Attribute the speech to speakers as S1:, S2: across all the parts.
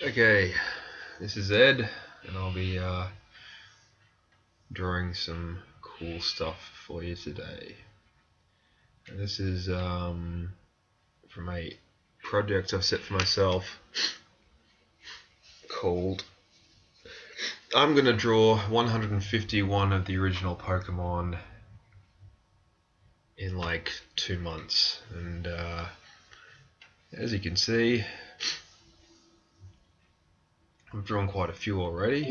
S1: Okay, this is Ed, and I'll be drawing some cool stuff for you today. And this is from a project I've set for myself called I'm going to draw 151 of the original Pokemon in like 2 months. And as you can see, I've drawn quite a few already.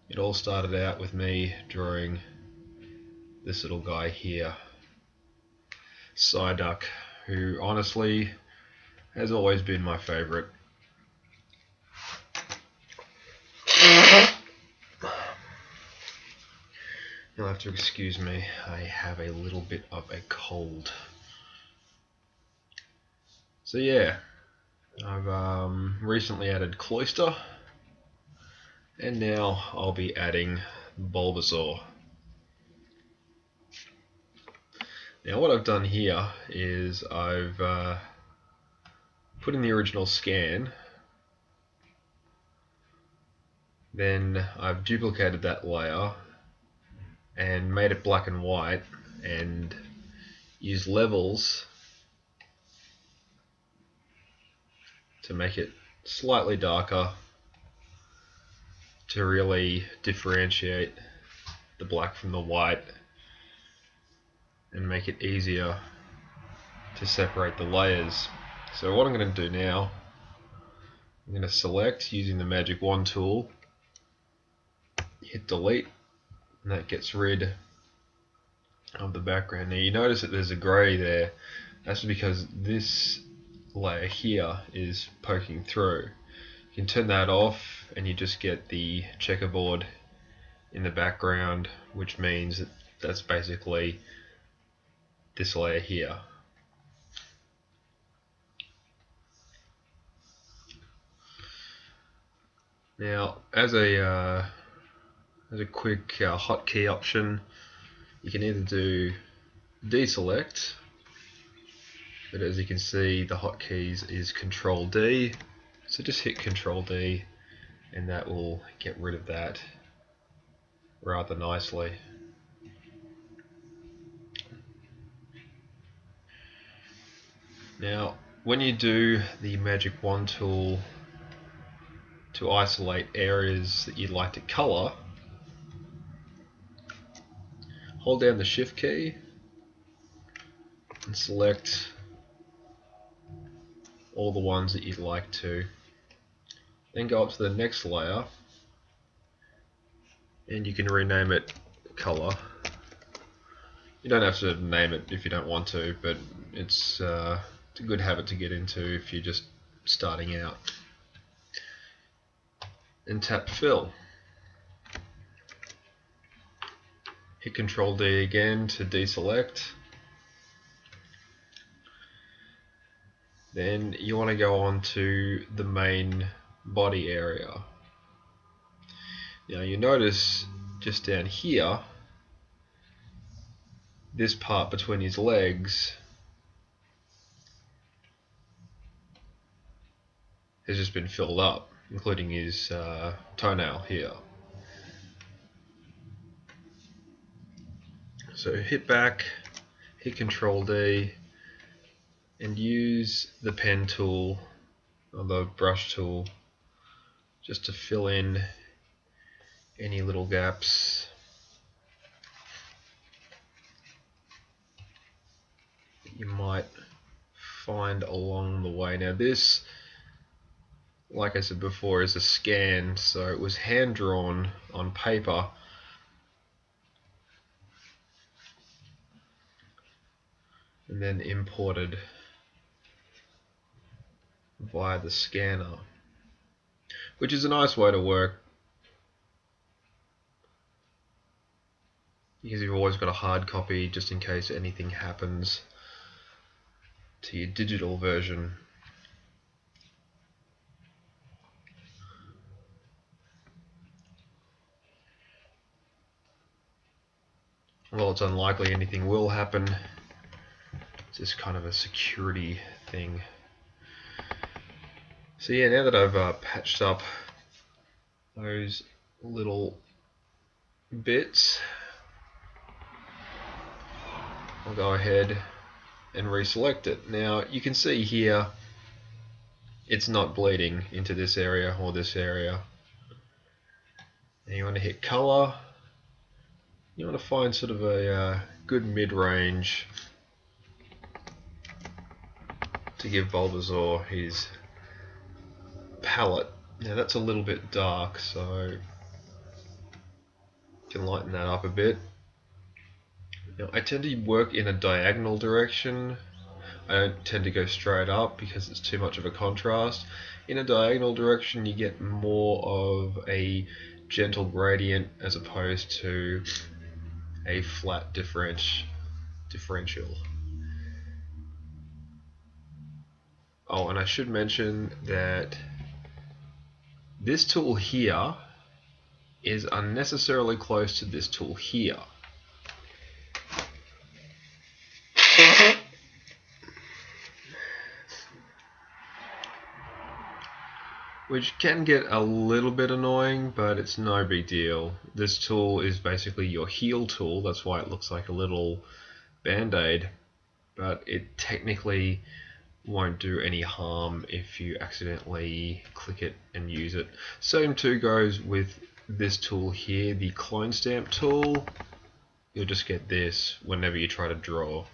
S1: It all started out with me drawing this little guy here, Psyduck, who honestly has always been my favourite. You'll have to excuse me, I have a little bit of a cold. So yeah, I've recently added Cloyster, and now I'll be adding Bulbasaur. Now what I've done here is I've put in the original scan, then I've duplicated that layer and made it black and white and used levels to make it slightly darker to really differentiate the black from the white and make it easier to separate the layers. So what I'm going to do now, I'm going to select using the magic wand tool, hit delete, and that gets rid of the background. Now you notice that there's a grey there. That's because this layer here is poking through. You can turn that off and you just get the checkerboard in the background, which means that that's basically this layer here. Now, as a quick hotkey option, you can either do deselect, but as you can see, the hotkeys is Control D. So just hit Control D, and that will get rid of that rather nicely. Now, when you do the magic wand tool to isolate areas that you'd like to colour, hold down the Shift key and select all the ones that you'd like to. Then go up to the next layer and you can rename it colour. You don't have to name it if you don't want to, but it's a good habit to get into if you're just starting out. And tap fill. Hit Control D again to deselect. Then you want to go on to the main body area. Now you notice just down here, this part between his legs has just been filled up, including his toenail here. So hit back, hit Control D, and use the pen tool or the brush tool just to fill in any little gaps that you might find along the way. Now this, like I said before, is a scan, so it was hand drawn on paper and then imported via the scanner, which is a nice way to work because you've always got a hard copy just in case anything happens to your digital version. Well, it's unlikely anything will happen. It's just kind of a security thing. So yeah, now that I've patched up those little bits, I'll go ahead and reselect it. Now you can see here it's not bleeding into this area or this area. And you want to hit color. You want to find sort of a good mid-range to give Bulbasaur his palette. Now that's a little bit dark, so you can lighten that up a bit. Now I tend to work in a diagonal direction. I don't tend to go straight up because it's too much of a contrast. In a diagonal direction you get more of a gentle gradient as opposed to a flat differential. Oh, and I should mention that this tool here is unnecessarily close to this tool here. Which can get a little bit annoying, but it's no big deal. This tool is basically your heal tool, that's why it looks like a little band-aid, but it technically won't do any harm if you accidentally click it and use it. Same too goes with this tool here, the clone stamp tool. You'll just get this whenever you try to draw.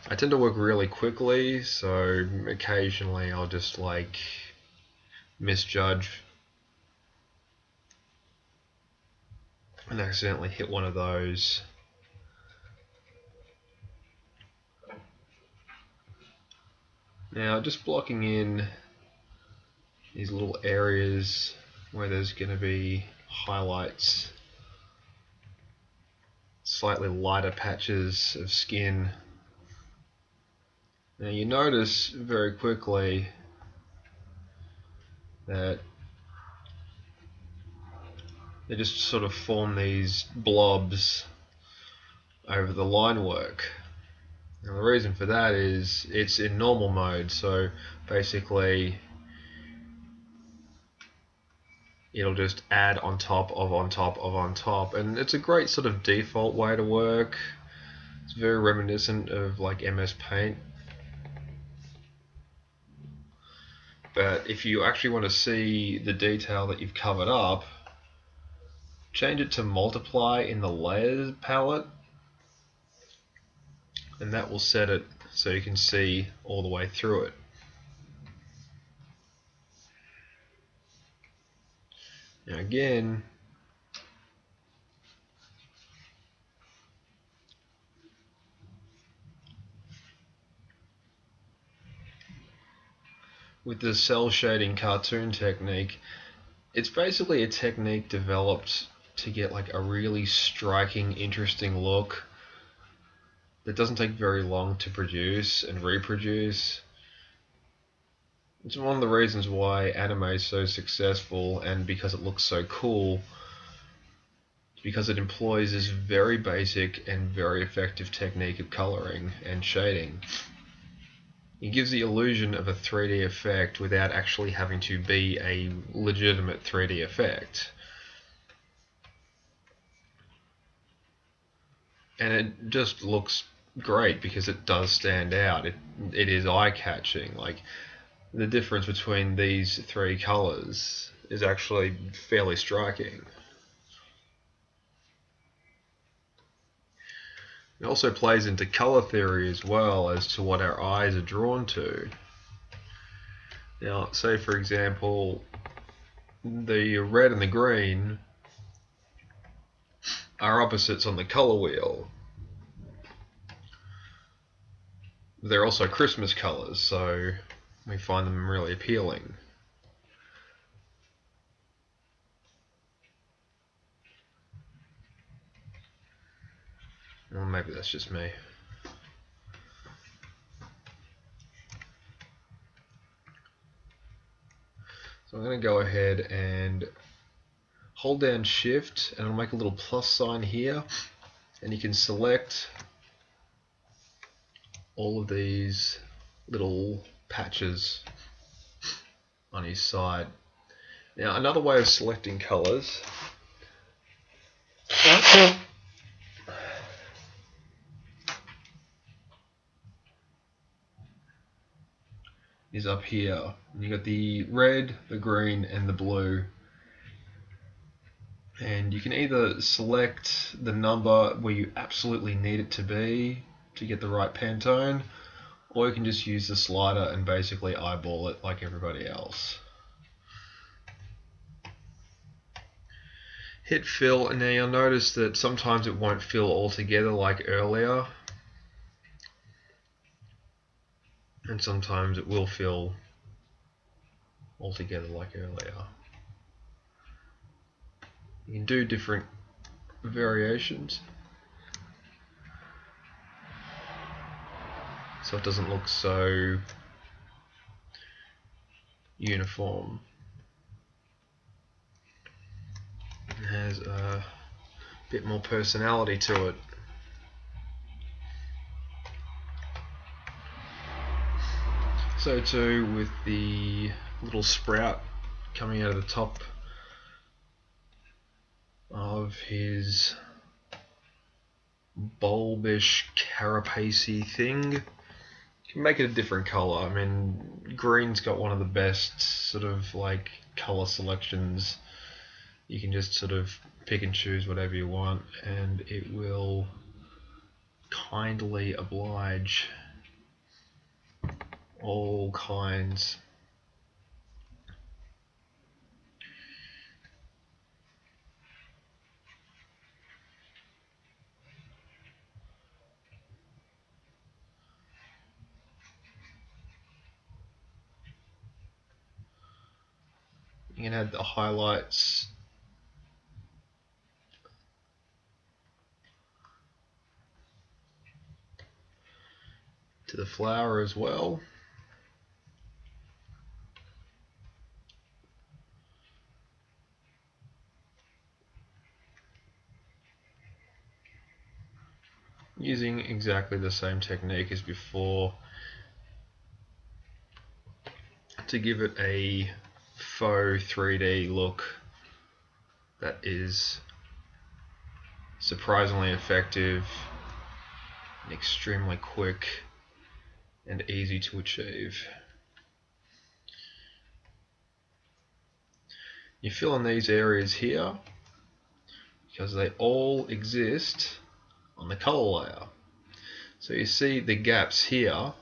S1: I tend to work really quickly, so occasionally I'll just like misjudge and accidentally hit one of those. Now just blocking in these little areas where there's going to be highlights, slightly lighter patches of skin. Now you notice very quickly that they just sort of form these blobs over the line work. Now the reason for that is it's in normal mode, so basically it'll just add on top of on top of on top, and it's a great sort of default way to work. It's very reminiscent of like MS Paint. But if you actually want to see the detail that you've covered up, change it to multiply in the layers palette, and that will set it so you can see all the way through it. Now again, with the cell shading cartoon technique, it's basically a technique developed to get like a really striking, interesting look that doesn't take very long to produce and reproduce. It's one of the reasons why anime is so successful, and because it looks so cool, because it employs this very basic and very effective technique of coloring and shading. It gives the illusion of a 3D effect without actually having to be a legitimate 3D effect. And it just looks great because it does stand out. It is eye-catching. Like, the difference between these three colors is actually fairly striking. It also plays into color theory as well as to what our eyes are drawn to. Now, say for example, the red and the green are opposites on the color wheel. They're also Christmas colors, so we find them really appealing. Well, maybe that's just me. So I'm going to go ahead and hold down Shift, and I'll make a little plus sign here, and you can select all of these little patches on his side. Now another way of selecting colours is up here. You got the red, the green and the blue, and you can either select the number where you absolutely need it to be to get the right Pantone, or you can just use the slider and basically eyeball it like everybody else. Hit fill, and now you'll notice that sometimes it won't fill all together like earlier, and sometimes it will fill all together like earlier. You can do different variations so it doesn't look so uniform. It has a bit more personality to it. So too with the little sprout coming out of the top of his bulbish carapacey thing. You can make it a different colour. I mean, green's got one of the best sort of like colour selections. You can just sort of pick and choose whatever you want and it will kindly oblige all kinds. You can add the highlights to the flower as well. Using exactly the same technique as before to give it a faux 3D look that is surprisingly effective and extremely quick and easy to achieve. You fill in these areas here because they all exist on the color layer. So you see the gaps here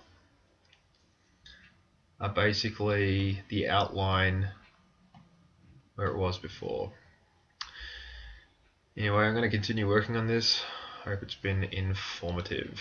S1: are basically the outline where it was before. Anyway, I'm going to continue working on this. I hope it's been informative.